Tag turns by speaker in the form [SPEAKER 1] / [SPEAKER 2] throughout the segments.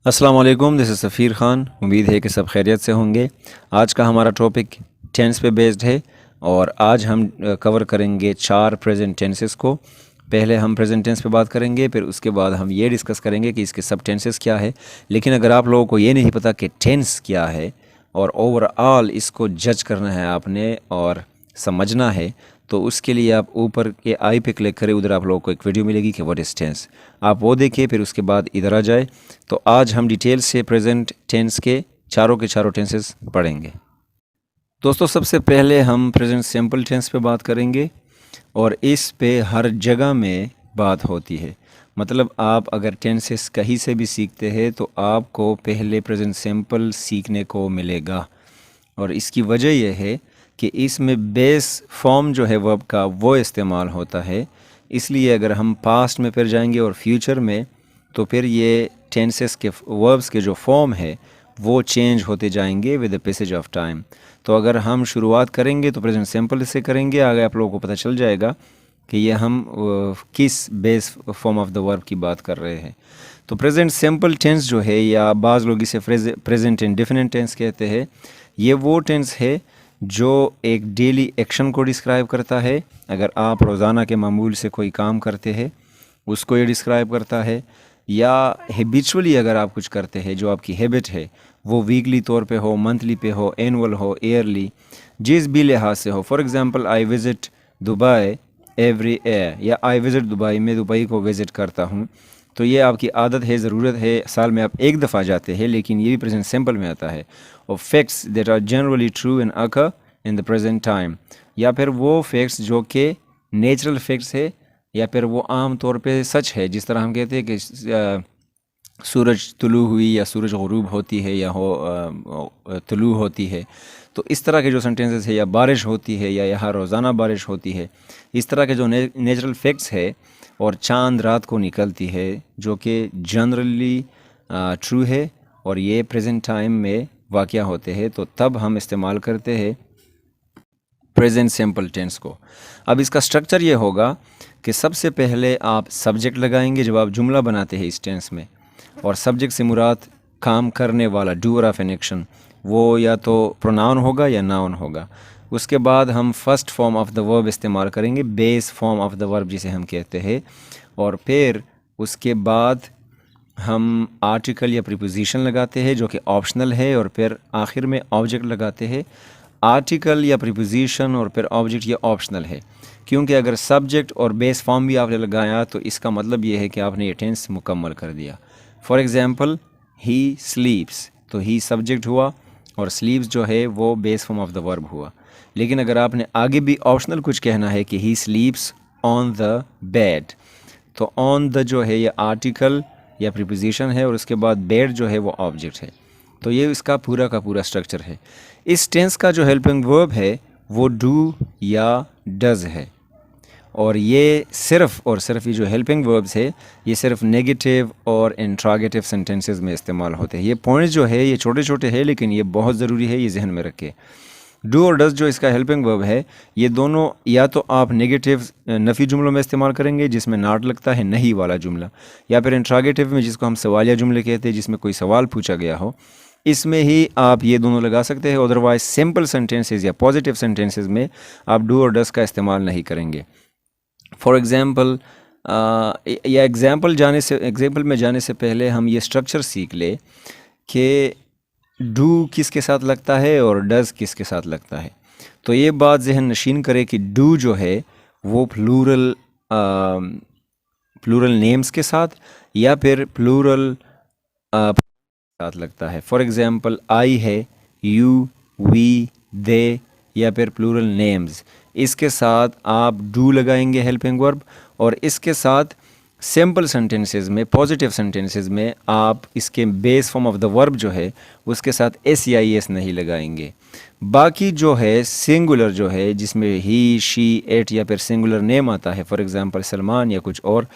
[SPEAKER 1] अस्सलाम वालेकुम, this is सफ़ीर ख़ान। उम्मीद है कि सब खैरियत से होंगे। आज का हमारा टॉपिक टेंस पे बेस्ड है और आज हम कवर करेंगे 4 प्रेजेंट टेंसेस को। पहले हम प्रेजेंट टेंस पे बात करेंगे, फिर उसके बाद हम ये डिस्कस करेंगे कि इसके सब टेंसेस क्या है। लेकिन अगर आप लोगों को ये नहीं पता कि टेंस क्या है और ओवरऑल इसको जज करना है आपने और समझना है, तो उसके लिए आप ऊपर के आई पे क्लिक करें। उधर आप लोगों को एक वीडियो मिलेगी कि व्हाट इज़ टेंस, आप वो देखिए, फिर उसके बाद इधर आ जाए। तो आज हम डिटेल से प्रेजेंट टेंस के चारों टेंसेस पढ़ेंगे। दोस्तों, सबसे पहले हम प्रेजेंट सिंपल टेंस पे बात करेंगे और इस पे हर जगह में बात होती है। मतलब आप अगर टेंसेस कहीं से भी सीखते हैं तो आपको पहले प्रेजेंट सिंपल सीखने को मिलेगा और इसकी वजह यह है कि इसमें बेस फॉर्म जो है वर्ब का वो इस्तेमाल होता है। इसलिए अगर हम पास्ट में फिर जाएंगे और फ्यूचर में, तो फिर ये टेंसेस के वर्ब्स के जो फॉर्म है वो चेंज होते जाएंगे with the passage of time. तो अगर हम शुरुआत करेंगे तो प्रेजेंट सिंपल से करेंगे। आगे आप लोगों को पता चल जाएगा कि ये हम किस base form of the verb की बात कर रहे हैं। तो प्रेजेंट सिंपल टेंस जो है, या बाज़ लोग इसे प्रेजेंट इंडेफिनिट टेंस कहते हैं, ये वो टेंस है जो एक डेली एक्शन को डिस्क्राइब करता है। अगर आप रोज़ाना के मामूल से कोई काम करते हैं उसको ये डिस्क्राइब करता है, या हैबिचुअली अगर आप कुछ करते हैं, जो आपकी हैबिट है वो वीकली तौर पे हो, मंथली पे हो, एनुअल हो, ईयरली, जिस भी लिहाज से हो। For example, I visit Dubai every year, या आई विज़िट दुबई, मैं दुबई को विज़िट करता हूँ। तो ये आपकी आदत है, ज़रूरत है, साल में आप एक दफ़ा जाते हैं, लेकिन ये भी प्रेजेंट सिंपल में आता है। और facts that are generally true and occur in the present time, या फिर वो फैक्ट्स जो कि नेचुरल फैक्ट्स है, या फिर वो आम तौर पे सच है। जिस तरह हम कहते हैं कि सूरज तुलू हुई, या सूरज गुरूब होती है, या तुलू होती है। तो इस तरह के जो सेंटेंसेस है, या बारिश होती है, या यहाँ रोज़ाना बारिश होती है, इस तरह के जो नेचुरल फैक्ट्स है, और चांद रात को निकलती है, जो कि जनरली ट्रू है और ये प्रेजेंट टाइम में वाक़या होते हैं, तो तब हम इस्तेमाल करते हैं प्रेजेंट सिंपल टेंस को। अब इसका स्ट्रक्चर ये होगा कि सबसे पहले आप सब्जेक्ट लगाएंगे जब आप जुमला बनाते हैं इस टेंस में, और सब्जेक्ट से मुराद काम करने वाला, डूअर ऑफ एन एक्शन, वो या तो प्रोनाउन होगा या नाउन होगा। उसके बाद हम first form of the verb इस्तेमाल करेंगे, base form of the verb जिसे हम कहते हैं, और फिर उसके बाद हम आर्टिकल या प्रीपोजिशन लगाते हैं जो कि ऑप्शनल है, और फिर आखिर में ऑब्जेक्ट लगाते हैं। आर्टिकल या प्रीपोजिशन और फिर ऑब्जेक्ट ये ऑप्शनल है, क्योंकि अगर सब्जेक्ट और बेस फॉर्म भी आपने लगाया तो इसका मतलब ये है कि आपने ये टेंस मुकम्मल कर दिया। फॉर एग्ज़ाम्पल, ही स्लीप्स, तो ही सब्जेक्ट हुआ और स्लीप्स जो है वो base form of the verb हुआ। लेकिन अगर आपने आगे भी ऑप्शनल कुछ कहना है कि ही स्लीप्स ऑन द बेड, तो ऑन द जो है ये आर्टिकल या प्रीपोजिशन है, और उसके बाद बेड जो है वो ऑब्जेक्ट है। तो ये इसका पूरा का पूरा स्ट्रक्चर है। इस टेंस का जो हेल्पिंग वर्ब है वो डू या डज़ है, और ये सिर्फ़ और सिर्फ ये जो हेल्पिंग वर्ब्स है ये सिर्फ नेगेटिव और इंट्रोगेटिव सेंटेंसेस में इस्तेमाल होते हैं। ये पॉइंट्स जो है ये छोटे छोटे हैं, लेकिन ये बहुत ज़रूरी है, ये जहन में रखें। डू और डज़ जो इसका हेल्पिंग वर्ब है, ये दोनों या तो आप नेगेटिव नफ़ी जुमलों में इस्तेमाल करेंगे जिसमें नॉट लगता है, नहीं वाला जुमला, या फिर इंट्रोगेटिव में जिसको हम सवालिया जुमले कहते हैं, जिसमें कोई सवाल पूछा गया हो, इसमें ही आप ये दोनों लगा सकते हैं। अदरवाइज सिंपल सेंटेंसेस या पॉजिटिव सेंटेंसेस में आप डू और डज़ का इस्तेमाल नहीं करेंगे। फॉर एग्ज़ाम्पल, या एग्ज़ाम्पल में जाने से पहले हम ये स्ट्रक्चर सीख ले कि डू किसके साथ लगता है और डज़ किसके साथ लगता है। तो ये बात जहन नशीन करे कि डू जो है वो प्लूरल नेम्स के साथ या फिर प्लूरल साथ लगता है। फॉर एग्ज़ाम्पल, आई है, यू, वी, दे, या फिर प्लूरल नेम्स, इसके साथ आप डू लगाएंगे हेल्पिंग वर्ब, और इसके साथ सिंपल सेंटेंसेस में, पॉजिटिव सेंटेंसेस में आप इसके base form of the verb जो है उसके साथ एस या ई एस नहीं लगाएंगे। बाकी जो है सिंगुलर जो है, जिसमें ही, शी, एट, या फिर सिंगुलर नेम आता है, फॉर एग्ज़ाम्पल सलमान या कुछ और,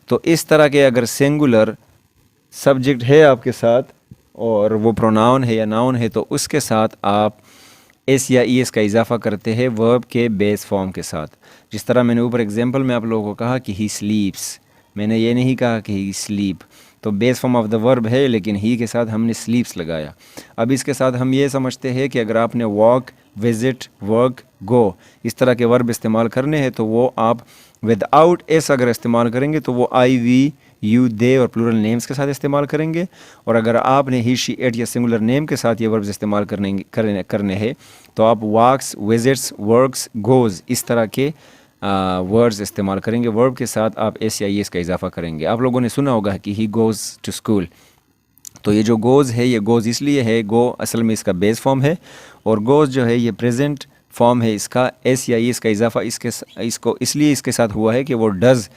[SPEAKER 1] तो इस तरह के अगर सिंगुलर सब्जेक्ट है आपके साथ और वो प्रोनाउन है या नाउन है, तो उसके साथ आप एस या ई एस का इजाफा करते हैं वर्ब के बेस फॉर्म के साथ। जिस तरह मैंने ऊपर एग्जांपल में आप लोगों को कहा कि ही स्लीप्स, मैंने ये नहीं कहा कि ही स्लीप, तो base form of the verb है, लेकिन ही के साथ हमने स्लीप्स लगाया। अब इसके साथ हम ये समझते हैं कि अगर आपने वॉक, विजिट, वर्क, गो इस तरह के वर्ब इस्तेमाल करने हैं तो वो आप विदाउट एस अगर इस्तेमाल करेंगे तो वो आई, वी, यू, दे और प्लूरल नेम्स के साथ इस्तेमाल करेंगे। और अगर आपने ही, शी, इट या सिंगुलर नेम के साथ ये वर्ब्स इस्तेमाल करने हैं तो आप वॉक्स, विजिट्स, वर्क्स, गोज़ इस तरह के वर्ड्स इस्तेमाल करेंगे। वर्ब के साथ आप एस या एस का इजाफा करेंगे। आप लोगों ने सुना होगा कि ही गोज़ टू स्कूल, तो ये जो गोज़ है ये गोज़ इसलिए है, गो असल में इसका बेस फॉर्म है और गोज़ जो है ये प्रेजेंट फॉर्म है इसका। एस या एस का इजाफा इसको इसलिए इसके साथ हुआ है कि वो डज़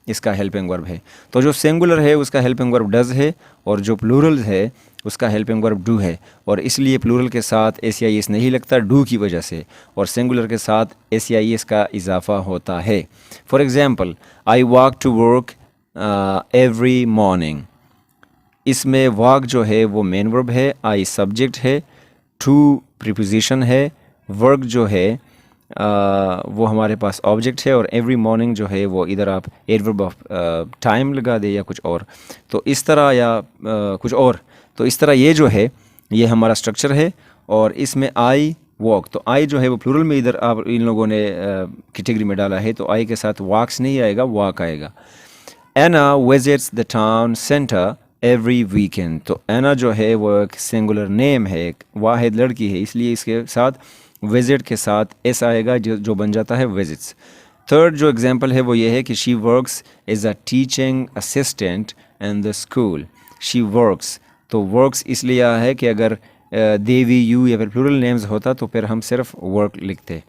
[SPEAKER 1] इसका हेल्पिंग वर्ब है। तो जो सिंगुलर है उसका हेल्पिंग वर्ब डज़ है और जो प्लूरल है उसका हेल्पिंग वर्ब डू है। और इसलिए प्लूरल के साथ एस या एस नहीं लगता डू की वजह से, और सिंगुलर के साथ एस या एस का इजाफा होता है। For example, I walk to work every morning. इसमें वॉक जो है वो मेन वर्ब है, आई सब्जेक्ट है, टू प्रीपोजिशन है, वर्क जो है वो हमारे पास ऑब्जेक्ट है और एवरी मॉर्निंग जो है वो इधर आप एडवर्ब ऑफ टाइम लगा दे या कुछ और, तो इस तरह या कुछ और, तो इस तरह ये जो है ये हमारा स्ट्रक्चर है। और इसमें आई वॉक, तो आई जो है वो प्लूरल में इधर आप इन लोगों ने कैटेगरी में डाला है, तो आई के साथ वॉक्स नहीं आएगा, वॉक आएगा। Ana visits the town centre every weekend, तो एना जो है वो एक सिंगुलर नेम है, एक वाहिद लड़की है, इसलिए इसके साथ विजिट के साथ एस आएगा जो बन जाता है विजिट्स। थर्ड जो एग्जांपल है वो ये है कि she works as a teaching assistant in the school. She works, तो वर्क्स इसलिए आया है कि अगर देवी, यू या फिर प्लूरल नेम्स होता तो फिर हम सिर्फ वर्क लिखते।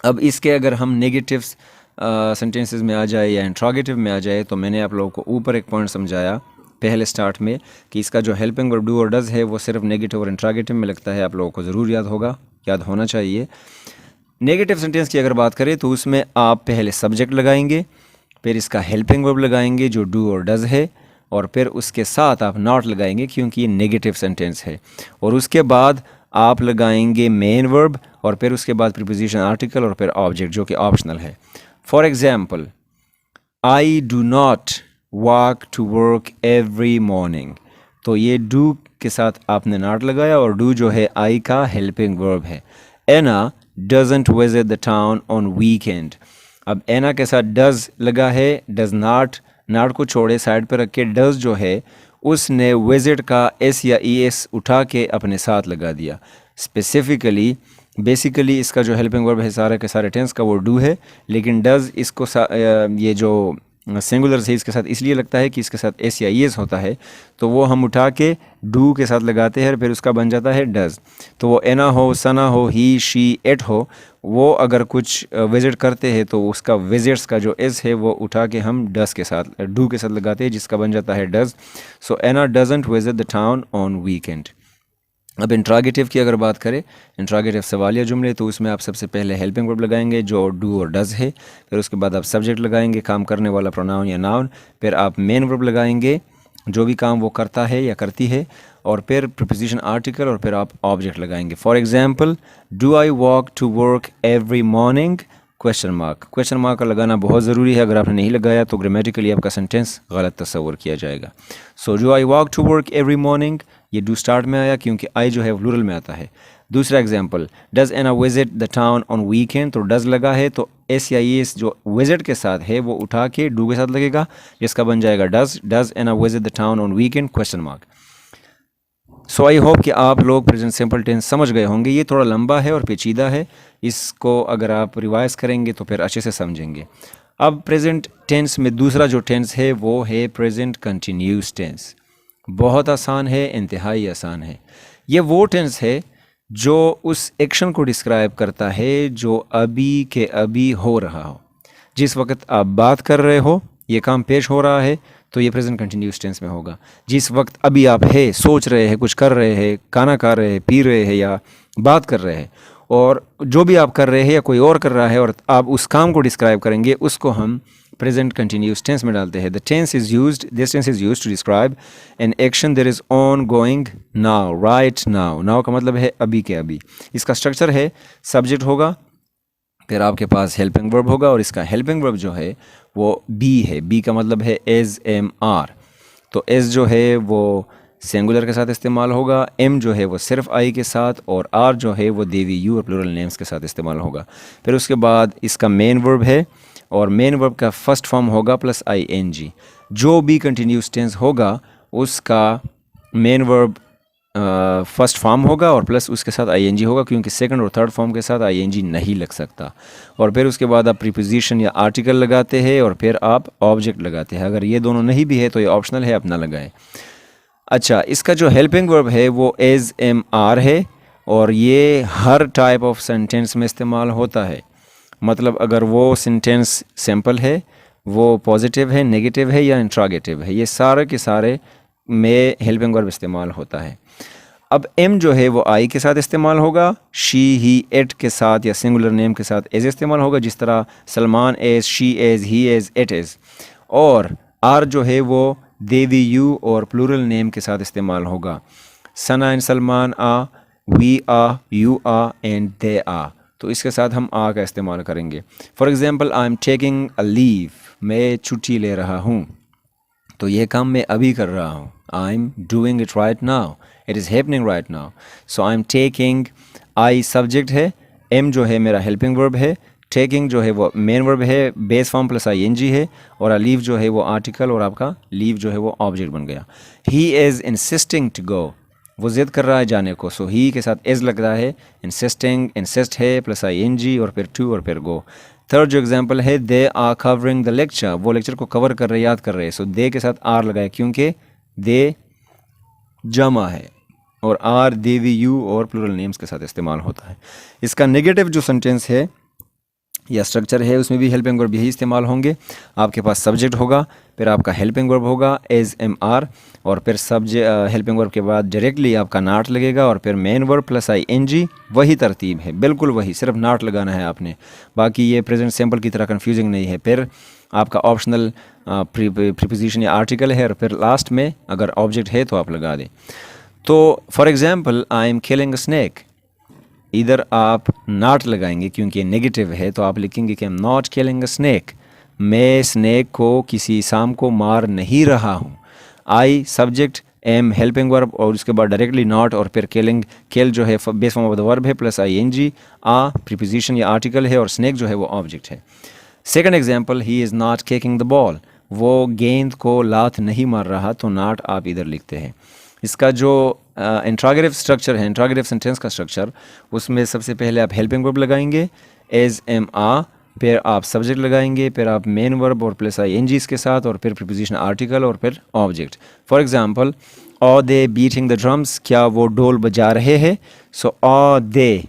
[SPEAKER 1] अब इसके अगर हम नेगेटिव्स सेंटेंसेस में आ जाए या इंट्रोगेटिव में आ जाए, तो मैंने आप लोगों को ऊपर एक पॉइंट समझाया पहले स्टार्ट में कि इसका जो हेल्पिंग वर्ब डू और डज़ है वो सिर्फ नेगेटिव और इंट्रोगेटिव में लगता है। आप लोगों को ज़रूर याद होना चाहिए। नेगेटिव सेंटेंस की अगर बात करें तो उसमें आप पहले सब्जेक्ट लगाएंगे, फिर इसका हेल्पिंग वर्ब लगाएंगे जो डू और डज़ है, और फिर उसके साथ आप नॉट लगाएंगे क्योंकि ये नेगेटिव सेंटेंस है, और उसके बाद आप लगाएंगे मेन वर्ब और फिर उसके बाद प्रीपोजिशन, आर्टिकल और फिर ऑब्जेक्ट जो कि ऑप्शनल है। For example, I do not walk to work every morning, तो ये डू के साथ आपने नॉट लगाया और डू जो है आई का हेल्पिंग वर्ब है। Ana doesn't visit the town on weekend, अब एना के साथ डज लगा है, डज नॉट को छोड़े साइड पर रख के डज जो है उसने विजिट का एस या ई एस उठा के अपने साथ लगा दिया। स्पेसिफिकली बेसिकली इसका जो हेल्पिंग वर्ब है सारे के सारे टेंस का वो डू है, लेकिन डज इसको ये जो सिंगुलर से इसके साथ इसलिए लगता है कि इसके साथ एस या ई एस होता है, तो वो हम उठा के डू के साथ लगाते हैं, फिर उसका बन जाता है डज। तो वो एना हो, सना हो, ही, शी, इट हो, वो अगर कुछ विजिट करते हैं तो उसका विजिट्स का जो एस है वो उठा के हम डज के साथ, डू के साथ लगाते हैं, जिसका बन जाता है does. So Anna doesn't visit the town on weekend. अब इंट्रोगेटिव की अगर बात करें, इंट्रोगेटिव सवालिया जुमले, तो उसमें आप सबसे पहले हेल्पिंग वर्ब लगाएंगे जो डू और डज़ है, फिर उसके बाद आप सब्जेक्ट लगाएंगे, काम करने वाला प्रोनाउन या नाउन, फिर आप मेन वर्ब लगाएंगे जो भी काम वो करता है या करती है, और फिर प्रीपोजिशन, आर्टिकल और फिर आप ऑब्जेक्ट लगाएंगे। For example, do I walk to work every morning, question mark का लगाना बहुत ज़रूरी है। अगर आपने नहीं लगाया तो ग्रामेटिकली आपका सेंटेंस गलत तस्वर किया जाएगा। So do I walk to work every morning, ये डू स्टार्ट में आया क्योंकि आई जो है प्लूरल में आता है। दूसरा example, does Anna visit the town on weekend, तो डज लगा है तो एस या एस जो विजिट के साथ है वो उठा के डू के साथ लगेगा, जिसका बन जाएगा does Anna visit the town on weekend, question mark. So I hope कि आप लोग प्रेजेंट सिंपल टेंस समझ गए होंगे। ये थोड़ा लंबा है और पेचीदा है, इसको अगर आप रिवाइज करेंगे तो फिर अच्छे से समझेंगे। अब प्रेजेंट टेंस में दूसरा जो टेंस है वो है प्रेजेंट कंटिन्यूस टेंस। बहुत आसान है, इंतहाई आसान है। ये वो टेंस है जो उस एक्शन को डिस्क्राइब करता है जो अभी के अभी हो रहा हो। जिस वक्त आप बात कर रहे हो, ये काम पेश हो रहा है, तो ये प्रेजेंट कंटिन्यूस टेंस में होगा। जिस वक्त अभी आप है, सोच रहे हैं, कुछ कर रहे हैं, खाना खा रहे हैं, पी रहे हैं या बात कर रहे हैं, और जो भी आप कर रहे हैं या कोई और कर रहा है और आप उस काम को डिस्क्राइब करेंगे, उसको हम प्रेजेंट कंटिन्यूस टेंस में डालते हैं। This tense is used to describe an action that is ongoing now, right now. Now का मतलब है अभी के अभी। इसका स्ट्रक्चर है, सब्जेक्ट होगा, फिर आपके पास हेल्पिंग वर्ब होगा, और इसका हेल्पिंग वर्ब जो है वो बी है। बी का मतलब है एज, एम, आर। तो एस जो है वो सिंगुलर के साथ इस्तेमाल होगा, एम जो है वो सिर्फ आई के साथ, और आर जो है वो दे वी यू और प्लूरल नेम्स के साथ इस्तेमाल होगा। फिर उसके बाद इसका मेन वर्ब है और मेन वर्ब का फर्स्ट फॉर्म होगा प्लस आई एन जी। जो भी कंटिन्यूस टेंस होगा उसका मेन वर्ब फर्स्ट फॉर्म होगा और प्लस उसके साथ आईएनजी होगा, क्योंकि सेकंड और थर्ड फॉर्म के साथ आईएनजी नहीं लग सकता। और फिर उसके बाद आप प्रीपोजिशन या आर्टिकल लगाते हैं और फिर आप ऑब्जेक्ट लगाते हैं। अगर ये दोनों नहीं भी है तो ये ऑप्शनल है, अपना लगाएं। अच्छा, इसका जो हेल्पिंग वर्ब है वो एज एम आर है और ये हर टाइप ऑफ सेंटेंस में इस्तेमाल होता है। मतलब अगर वो सेंटेंस सिंपल है, वो पॉजिटिव है, नेगेटिव है या इंट्रोगेटिव है, ये सारे के सारे में हेल्पिंग वर्ब इस्तेमाल होता है। अब एम जो है वो आई के साथ इस्तेमाल होगा, शी ही इट के साथ या सिंगुलर नेम के साथ एज इस्तेमाल होगा, जिस तरह Salman is, she is, he is, it is. और आर जो है वो दे वी यू और प्लूरल नेम के साथ इस्तेमाल होगा, Sana and Salman are, we are, you are and they are. तो इसके साथ हम आ का इस्तेमाल करेंगे। For example, I am taking a leave, मैं छुट्टी ले रहा हूँ, तो ये काम मैं अभी कर रहा हूँ। I am doing it right now, it is happening right now. So I am taking, I subject है, एम जो है मेरा हेल्पिंग वर्ब है, टेकिंग जो है वो मेन वर्ब है, base form plus I N G है, और अ लीव जो है वो आर्टिकल और आपका लीव जो है वो ऑब्जेक्ट बन गया। He is insisting to go, वो ज़िद कर रहा है जाने को, सो ही के साथ इज़ लग रहा है, इंसिस्टिंग, इंसिस्ट है प्लस आई एन जी और फिर टू और फिर गो। थर्ड जो एग्जांपल है, they are covering the lecture, वो लेक्चर को कवर कर रहे, याद कर रहे हैं, सो दे के साथ आर लगाए क्योंकि दे जमा है और आर दे वी यू और प्लूरल नेम्स के साथ इस्तेमाल होता है। इसका नेगेटिव जो सेंटेंस है या स्ट्रक्चर है उसमें भी हेल्पिंग वर्ब यही इस्तेमाल होंगे। आपके पास सब्जेक्ट होगा, फिर आपका हेल्पिंग वर्ब होगा एज एम आर, और फिर हेल्पिंग वर्ब के बाद डायरेक्टली आपका नाट लगेगा और फिर main verb plus I N G. वही तरतीब है, बिल्कुल वही, सिर्फ नाट लगाना है आपने। बाकी ये प्रेजेंट सिंपल की तरह कन्फ्यूजिंग नहीं है। फिर आपका ऑप्शनल प्रीपोजिशन या आर्टिकल है और फिर लास्ट में अगर ऑब्जेक्ट है तो आप लगा दें। तो for example, I am killing a snack, इधर आप नॉट लगाएंगे क्योंकि नेगेटिव है, तो आप लिखेंगे कि I am not killing a snack, मैं स्नैक को, किसी सांप को मार नहीं रहा हूँ। I subject, am helping verb और उसके बाद डायरेक्टली नॉट और फिर किलिंग, किल जो है base form of the verb है plus I N G, a preposition या आर्टिकल है और स्नैक जो है वो ऑब्जेक्ट है। Second example, he is not kicking the ball, वो गेंद को लात नहीं मार रहा, तो नॉट आप इधर लिखते हैं। इसका जो इंट्रोगेटिव स्ट्रक्चर है, इंट्रोगेटिव सेंटेंस का स्ट्रक्चर, उसमें सबसे पहले आप हेल्पिंग वर्ब लगाएंगे एज एम आ, फिर आप सब्जेक्ट लगाएंगे, फिर आप मेन वर्ब और प्लस आई एन जी इसके साथ और फिर प्रीपोजिशन आर्टिकल और फिर object. For example, are they beating the drums, क्या वो ढोल बजा रहे हैं। सो ऑ दे,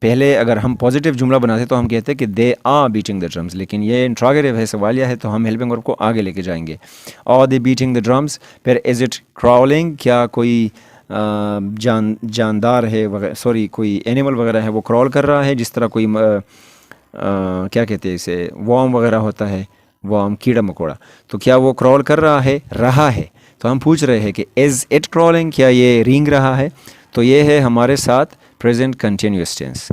[SPEAKER 1] पहले अगर हम पॉजिटिव जुमला बनाते तो हम कहते हैं कि they are beating the drums, लेकिन ये इंट्रोगेटिव है, सवालिया है, तो हम हेल्पिंग वर्ब को आगे लेके जाएंगे। और दे बीटिंग द ड्रम्स, फिर इज़ इट क्रॉलिंग, क्या कोई जानदार है वगैरह, सॉरी कोई एनिमल वगैरह है वो क्रॉल कर रहा है, जिस तरह कोई क्या कहते हैं इसे, वॉर्म वगैरह होता है, वॉर्म कीड़ा मकोड़ा, तो क्या वो क्रॉल कर रहा है। तो हम पूछ रहे हैं कि इज़ इट क्रॉलिंग, क्या ये रींग रहा है। तो ये है हमारे साथ प्रेजेंट कंटिन्यूअस टेंस।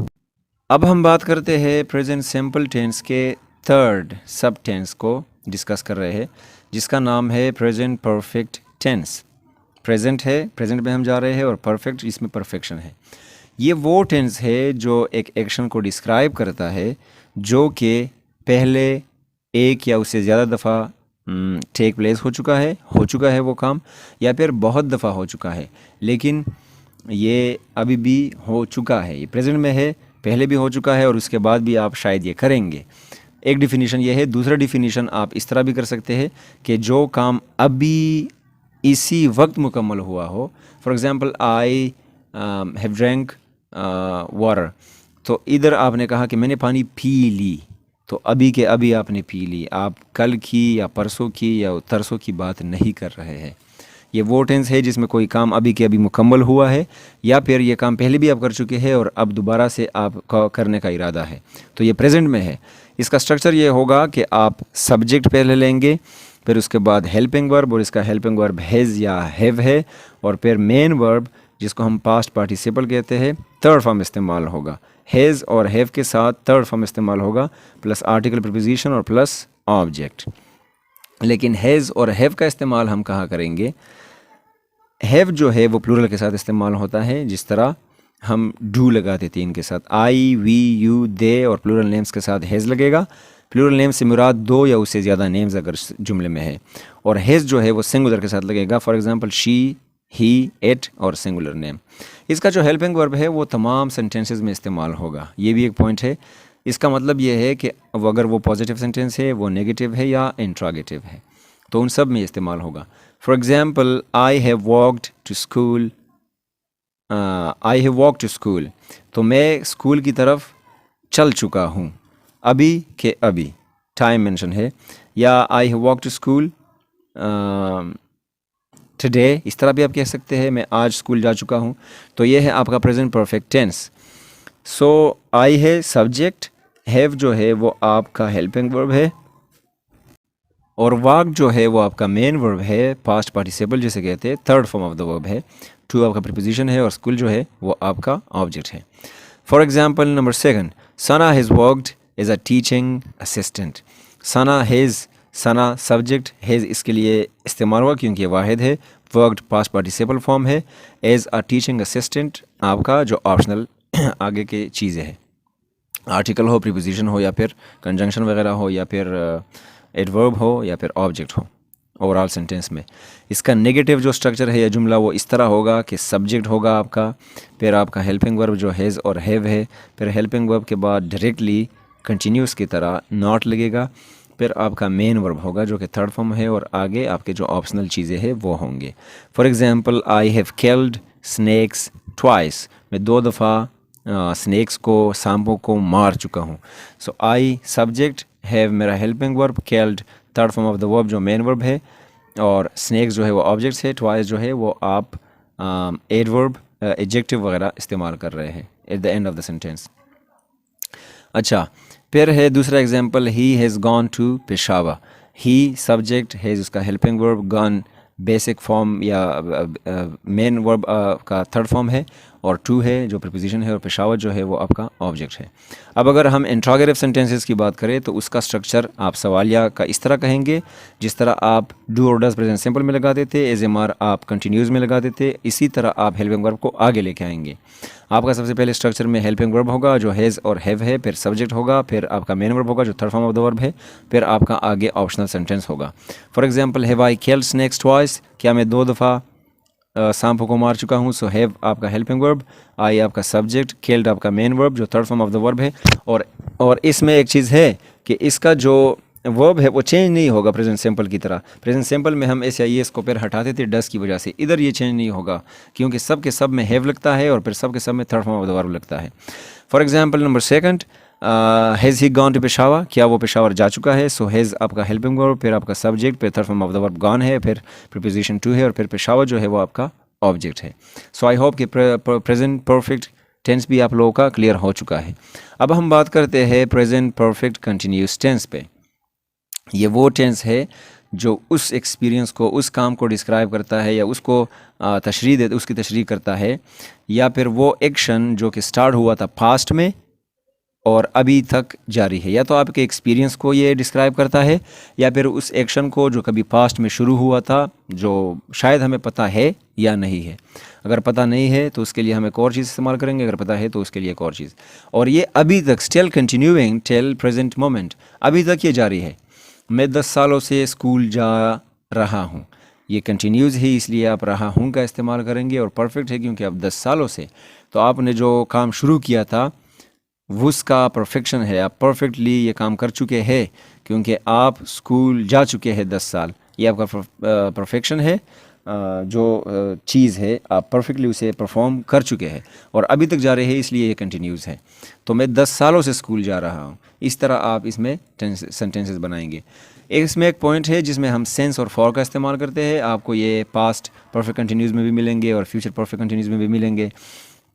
[SPEAKER 1] अब हम बात करते हैं प्रेजेंट सिंपल टेंस के थर्ड सब टेंस को डिस्कस कर रहे हैं, जिसका नाम है प्रेजेंट परफेक्ट टेंस। प्रेजेंट है, प्रेजेंट में हम जा रहे हैं, और परफेक्ट, इसमें परफेक्शन है। ये वो टेंस है जो एक एक्शन को डिस्क्राइब करता है जो कि पहले एक या उससे ज़्यादा दफ़ा टेक प्लेस हो चुका है वो काम, या फिर बहुत दफ़ा हो चुका है, लेकिन ये अभी भी हो चुका है, ये प्रेजेंट में है, पहले भी हो चुका है और उसके बाद भी आप शायद ये करेंगे। एक डिफिनीशन ये है। दूसरा डिफिनीशन आप इस तरह भी कर सकते हैं कि जो काम अभी इसी वक्त मुकम्मल हुआ हो। For example, I have drank water, तो इधर आपने कहा कि मैंने पानी पी ली, तो अभी के अभी आपने पी ली, आप कल की या परसों की या तरसों की बात नहीं कर रहे हैं। ये वो टेंस है जिसमें कोई काम अभी के अभी मुकम्मल हुआ है, या फिर ये काम पहले भी आप कर चुके हैं और अब दोबारा से आप करने का इरादा है, तो ये प्रेजेंट में है। इसका स्ट्रक्चर ये होगा कि आप सब्जेक्ट पहले लेंगे, फिर उसके बाद हेल्पिंग वर्ब, और इसका हेल्पिंग वर्ब हैज़ या हैव है, और फिर मेन वर्ब जिसको हम पास्ट पार्टिसिपल कहते हैं, थर्ड फॉर्म इस्तेमाल होगा। हैज़ और हैव के साथ थर्ड फॉर्म इस्तेमाल होगा, प्लस आर्टिकल प्रीपोजिशन और प्लस ऑब्जेक्ट। लेकिन हैज़ और हैव का इस्तेमाल हम कहाँ करेंगे? हैव जो है वो प्लूरल के साथ इस्तेमाल होता है, जिस तरह हम डू लगाते थे इनके साथ, आई, वी, यू, दे, और प्लूरल नेम्स के साथ हैज़ लगेगा। प्लूरल नेम से मुराद दो या उससे ज़्यादा नेम्स अगर जुमले में है, और हैज़ जो है वो सिंगुलर के साथ लगेगा। For example she, he, it और सिंगुलर नेम। इसका जो हेल्पिंग वर्ब है वो तमाम सेंटेंसेस में इस्तेमाल होगा। ये भी एक पॉइंट है। इसका मतलब ये है कि अगर वो पॉजिटिव सेंटेंस है, वो नेगेटिव है या इंट्रोगेटिव है, तो उन सब में इस्तेमाल होगा। For example, I have walked to school, I have walk to school, तो मैं स्कूल की तरफ चल चुका हूँ। अभी के अभी टाइम मेंशन है। या I have walk to school today, इस तरह भी आप कह सकते हैं, मैं आज स्कूल जा चुका हूँ। तो ये है आपका प्रेजेंट परफेक्ट टेंस। सो आई है सब्जेक्ट, हैव जो है वो आपका हेल्पिंग वर्ब है, और वाक जो है वो आपका मेन वर्ब है, पास्ट पार्टिसिपल जिसे कहते हैं, third form of the verb है। टू आपका प्रीपोजिशन है और स्कूल जो है वो आपका ऑब्जेक्ट है। For example number 7, Sana has worked as a teaching assistant. Sana has, Sana subject, has इसके लिए इस्तेमाल हुआ क्योंकि ये वाहिद है। वर्कड पास्ट पार्टिसिपल फॉर्म है। एज अ टीचिंग असिस्टेंट आपका जो ऑप्शनल आगे की चीज़ें हैं, आर्टिकल हो, प्रीपोजिशन हो, या फिर कंजंक्शन वगैरह हो, या फिर एडवर्ब हो, या फिर ऑब्जेक्ट हो ओवरऑल सेंटेंस में। इसका नेगेटिव जो स्ट्रक्चर है या जुमला वो इस तरह होगा कि सब्जेक्ट होगा आपका, फिर आपका हेल्पिंग वर्ब जो हैज़ और हैव है, फिर हेल्पिंग वर्ब के बाद डायरेक्टली कंटिन्यूस की तरह नॉट लगेगा, फिर आपका मेन वर्ब होगा जो कि थर्ड फॉर्म है, और आगे आपके जो ऑप्शनल चीज़ें हैं वो होंगे। For example, I have killed snacks twice, मैं 2 दफ़ा स्नैक्स को, सांपों को मार चुका हूँ। सो आई सब्जेक्ट, हैव मेरा helping verb, killed third form of the verb जो मेन वर्ब है, और स्नैक्स जो है वो ऑब्जेक्ट्स है, ट्वाइस जो है वो आप एडवर्ब, एडजेक्टिव वगैरह इस्तेमाल कर रहे हैं at the end of the sentence. अच्छा, फिर है दूसरा example, he has gone to Peshawar. He subject, has उसका helping verb, gone basic form या मेन वर्ब का थर्ड फॉर्म है, और टू है जो प्रीपोजिशन है, और पेशावर जो है वो आपका ऑब्जेक्ट है। अब अगर हम इंट्रोगेटिव सेंटेंसेस की बात करें तो उसका स्ट्रक्चर आप सवालिया का इस तरह कहेंगे, जिस तरह आप डू और डज प्रेजेंट सिंपल में लगा देते, एज एम आर आप कंटिन्यूज में लगा देते, इसी तरह आप हेल्पिंग वर्ब को आगे लेके आएंगे। आपका सबसे पहले स्ट्रक्चर में हेल्पिंग वर्ब होगा जो हैज़ और हैव है, फिर सब्जेक्ट होगा, फिर आपका मेन वर्ब होगा जो third form of the verb है, फिर आपका आगे ऑप्शनल सेंटेंस होगा। For example, have I killed snacks twice, क्या मैं 2 दफ़ा सांपों को मार चुका हूँ। सो हैव आपका हेल्पिंग वर्ब, आई आपका सब्जेक्ट, किल्ड आपका मेन वर्ब जो third form of the verb है। और इसमें एक चीज़ है कि इसका जो वर्ब है वो चेंज नहीं होगा प्रेजेंट सिंपल की तरह। प्रेजेंट सिंपल में हम एस या एस को फिर हटाते थे डस की वजह से, इधर ये चेंज नहीं होगा क्योंकि सब के सब में हैव लगता है और फिर सब के सब में third form of the verb लगता है। For example number 2, has he gone to Peshawar, क्या वो पेशावर जा चुका है। सो हैज़ आपका हेल्पिंग वर्ब, फिर आपका सब्जेक्ट, फिर third form of the verb gone है, फिर प्रीपोजिशन टू है, और फिर पेशावर जो है वो आपका ऑब्जेक्ट है। सो आई होप कि प्रेजेंट परफेक्ट टेंस भी आप लोगों का क्लियर हो चुका है। अब हम बात करते हैं प्रेजेंट परफेक्ट कंटिन्यूस टेंस पे। ये वो टेंस है जो उस एक्सपीरियंस को, उस काम को डिस्क्राइब करता है या उसको उसकी तशरीह करता है, या फिर वो एक्शन जो कि स्टार्ट हुआ था पास्ट में और अभी तक जारी है। या तो आपके एक्सपीरियंस को ये डिस्क्राइब करता है, या फिर उस एक्शन को जो कभी पास्ट में शुरू हुआ था, जो शायद हमें पता है या नहीं है। अगर पता नहीं है तो उसके लिए हम एक और चीज़ इस्तेमाल करेंगे, अगर पता है तो उसके लिए एक और चीज़। और ये अभी तक, still continuing till present moment, अभी तक ये जारी है। मैं 10 सालों से स्कूल जा रहा हूँ, ये कंटिन्यूज़ है इसलिए आप रहा हूँ का इस्तेमाल करेंगे। और परफेक्ट है क्योंकि आप 10 सालों से, तो आपने जो काम शुरू किया था उसका परफेक्शन है, आप परफेक्टली ये काम कर चुके हैं क्योंकि आप स्कूल जा चुके हैं 10 साल। ये आपका परफेक्शन है, जो चीज़ है आप परफेक्टली उसे परफॉर्म कर चुके हैं और अभी तक जा रहे हैं, इसलिए ये कंटिन्यूज़ है। तो मैं 10 सालों से स्कूल जा रहा हूँ, इस तरह आप इसमें सेंटेंसेस बनाएंगे। इसमें एक पॉइंट है जिसमें हम सेंस और फॉर का इस्तेमाल करते हैं। आपको ये पास्ट परफेक्ट कंटिन्यूज़ में भी मिलेंगे और फ्यूचर परफेक्ट कंटिन्यूज़ में भी मिलेंगे।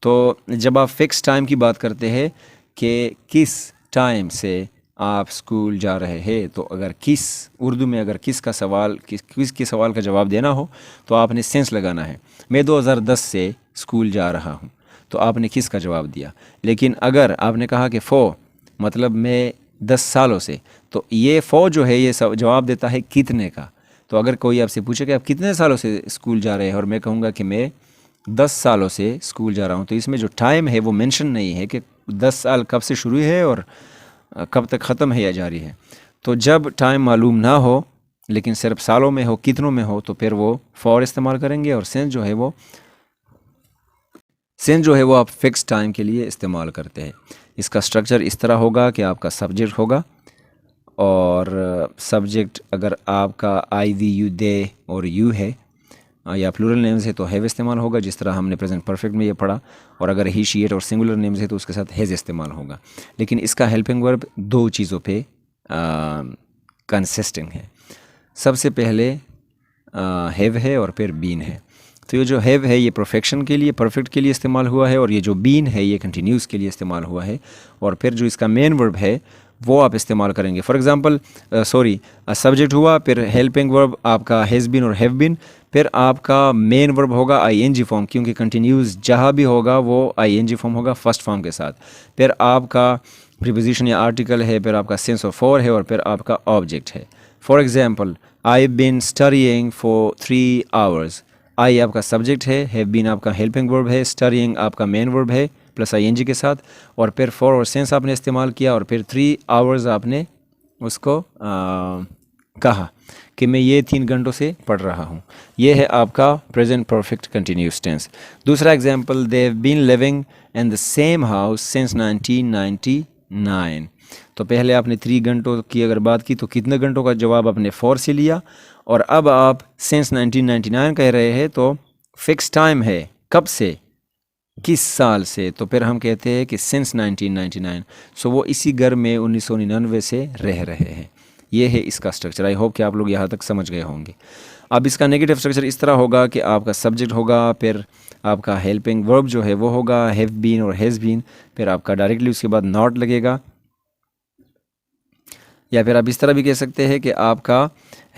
[SPEAKER 1] तो जब आप फिक्स टाइम की बात करते हैं कि किस टाइम से आप स्कूल जा रहे हैं, तो अगर किस, उर्दू में अगर किस का सवाल, किस के सवाल का जवाब देना हो तो आपने सेंस लगाना है। मैं 2010 से स्कूल जा रहा हूँ, तो आपने किस का जवाब दिया। लेकिन अगर आपने कहा कि फो, मतलब मैं 10 सालों से। तो ये फॉर जो है ये जवाब देता है कितने का। तो अगर कोई आपसे पूछे कि आप कितने सालों से स्कूल जा रहे हैं और मैं कहूँगा कि मैं 10 सालों से स्कूल जा रहा हूँ, तो इसमें जो टाइम है वो मेंशन नहीं है कि 10 साल कब से शुरू है और कब तक ख़त्म है या जारी है। तो जब टाइम मालूम ना हो लेकिन सिर्फ सालों में हो, कितनों में हो, तो फिर वो फॉर इस्तेमाल करेंगे। और सिंस जो है वो आप फिक्स टाइम के लिए इस्तेमाल करते हैं। इसका स्ट्रक्चर इस तरह होगा कि आपका सब्जेक्ट होगा और सब्जेक्ट अगर आपका आई वी यू दे और यू है या प्लूरल नेम्स है तो हैव इस्तेमाल होगा, जिस तरह हमने प्रेजेंट परफेक्ट में ये पढ़ा। और अगर ही शी इट और सिंगुलर नेम्स है तो उसके साथ हैज़ इस्तेमाल होगा। लेकिन इसका हेल्पिंग वर्ब दो चीज़ों पे कंसिस्टिंग है। सबसे पहले हैव है और फिर बीन है। तो ये जो हैव है ये परफेक्शन के लिए, परफेक्ट के लिए इस्तेमाल हुआ है, और ये जो बीन है ये कंटिन्यूस के लिए इस्तेमाल हुआ है। और फिर जो इसका मेन वर्ब है वो आप इस्तेमाल करेंगे। फॉर एग्जांपल सब्जेक्ट हुआ, फिर हेल्पिंग वर्ब आपका हैज़ बीन और हैव बीन, फिर आपका मेन वर्ब होगा आईएनजी फॉर्म, क्योंकि कंटिन्यूस जहाँ भी होगा वो आईएनजी फॉर्म होगा फर्स्ट फॉर्म के साथ। फिर आपका प्रीपोजिशन या आर्टिकल है, फिर आपका सेंस ऑफ फॉर है, और फिर आपका ऑब्जेक्ट है। For example I been studying for 3 hours। I आपका सब्जेक्ट है, हैव बीन आपका हेल्पिंग वर्ब है, स्टडीइंग आपका मेन वर्ब है प्लस आईएनजी के साथ, और फिर फॉर और सेंस आपने इस्तेमाल किया, और फिर 3 hours आपने उसको कहा कि मैं ये 3 घंटों से पढ़ रहा हूँ। ये है आपका प्रेजेंट परफेक्ट कंटिन्यूस टेंस। दूसरा example, they have been living in the same house since 1999। तो पहले आपने 3 घंटों की अगर बात की तो कितने घंटों का जवाब आपने फॉर से लिया, और अब आप सिंस 1999 कह रहे हैं तो फिक्स टाइम है, कब से, किस साल से, तो फिर हम कहते हैं कि सिंस 1999। सो वो इसी घर में 1999 से रह रहे हैं। ये है इसका स्ट्रक्चर। आई होप कि आप लोग यहाँ तक समझ गए होंगे। अब इसका नेगेटिव स्ट्रक्चर इस तरह होगा कि आपका सब्जेक्ट होगा, फिर आपका हेल्पिंग वर्ब जो है वो होगा हैव बीन और हैज़ बीन, फिर आपका डायरेक्टली उसके बाद नॉट लगेगा, या फिर आप इस तरह भी कह सकते हैं कि आपका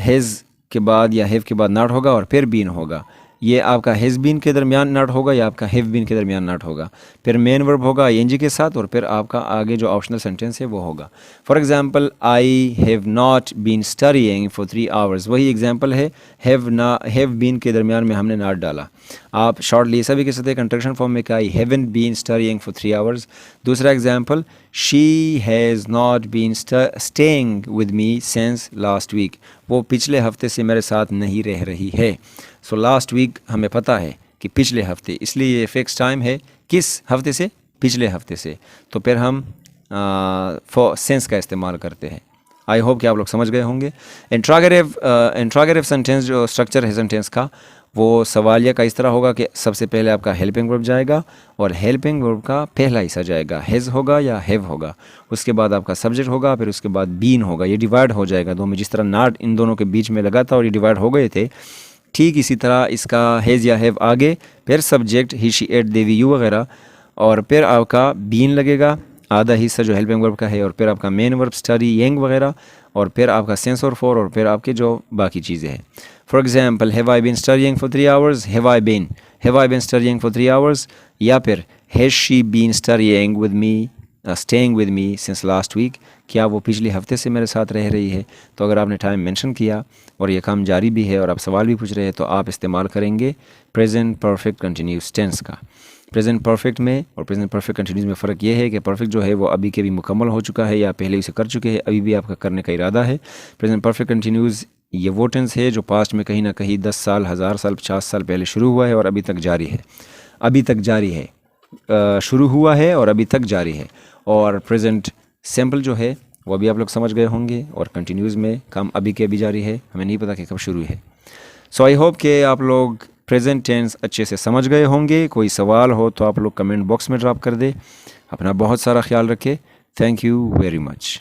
[SPEAKER 1] हैज़ के बाद या हैव के बाद नॉट होगा और फिर बीन होगा। ये आपका हैज़ बीन के दरमियान नॉट होगा या आपका हैव बीन के दरमियान नॉट होगा। फिर मेन वर्ब होगा आईएनजी के साथ, और फिर आपका आगे जो ऑप्शनल सेंटेंस है वो होगा। For example I have not been studying for 3 hours। वही एग्जांपल है, हैव बीन के दरमियान में हमने नॉट डाला। आप शॉर्टली ऐसा भी कह सकते हैं कंट्रैक्शन फॉर्म में कि I haven't been studying for 3 hours। दूसरा example, she has not been staying with me since last week. वो पिछले हफ्ते से मेरे साथ नहीं रह रही है। सो लास्ट वीक हमें पता है कि पिछले हफ्ते, इसलिए ये फिक्स टाइम है। किस हफ्ते से? पिछले हफ्ते से। तो फिर हम फॉर सेंस का इस्तेमाल करते हैं। आई होप कि आप लोग समझ गए होंगे। इंट्रोगेटिव सेंटेंस जो स्ट्रक्चर है सेंटेंस का, वो सवालिया का इस तरह होगा कि सबसे पहले आपका हेल्पिंग वर्ब जाएगा, और हेल्पिंग वर्ब का पहला हिस्सा जाएगा, हैज़ होगा या हैव होगा। उसके बाद आपका सब्जेक्ट होगा, फिर उसके बाद बीन होगा। ये डिवाइड हो जाएगा दो में, जिस तरह नॉट इन दोनों के बीच में लगा था और ये डिवाइड हो गए थे, ठीक इसी तरह इसका हैज़ या हैव आगे, फिर subject he she it they we you वगैरह, और फिर आपका बीन लगेगा आधा हिस्सा जो हेल्पिंग वर्ब का है, और फिर आपका मेन वर्ब स्टडीइंग वगैरह, और फिर आपका सेंस और फॉर, और फिर आपके जो बाकी चीज़ें हैं। For example, have I been studying for 3 hours, have I been studying for 3 hours, या फिर has she been studying with me staying with me since last week. क्या वो पिछले हफ्ते से मेरे साथ रह रही है? तो अगर आपने टाइम मेंशन किया और ये काम जारी भी है और आप सवाल भी पूछ रहे हैं, तो आप इस्तेमाल करेंगे प्रेजेंट परफेक्ट कंटिन्यूस टेंस का। प्रेजेंट परफेक्ट में और प्रेजेंट परफेक्ट कंटिन्यूस में फ़र्क ये है कि परफेक्ट जो है वो अभी के भी मुकम्मल हो चुका है या पहले उसे कर चुके हैं, अभी भी आपका करने का इरादा है। प्रेजेंट परफेक्ट कंटिन्यूस ये वो टेंस है जो पास्ट में कहीं ना कहीं 10 साल, 1000 साल, 50 साल पहले शुरू हुआ है और अभी तक जारी है। शुरू हुआ है और अभी तक जारी है। और प्रेजेंट सिंपल जो है वो अभी आप लोग समझ गए होंगे, और कंटिन्यूस में काम अभी के अभी जारी है, हमें नहीं पता कि कब शुरू है। सो आई होप कि आप लोग प्रेजेंट टेंस अच्छे से समझ गए होंगे। कोई सवाल हो तो आप लोग कमेंट बॉक्स में ड्रॉप कर दे। अपना बहुत सारा ख्याल रखें। Thank you very much.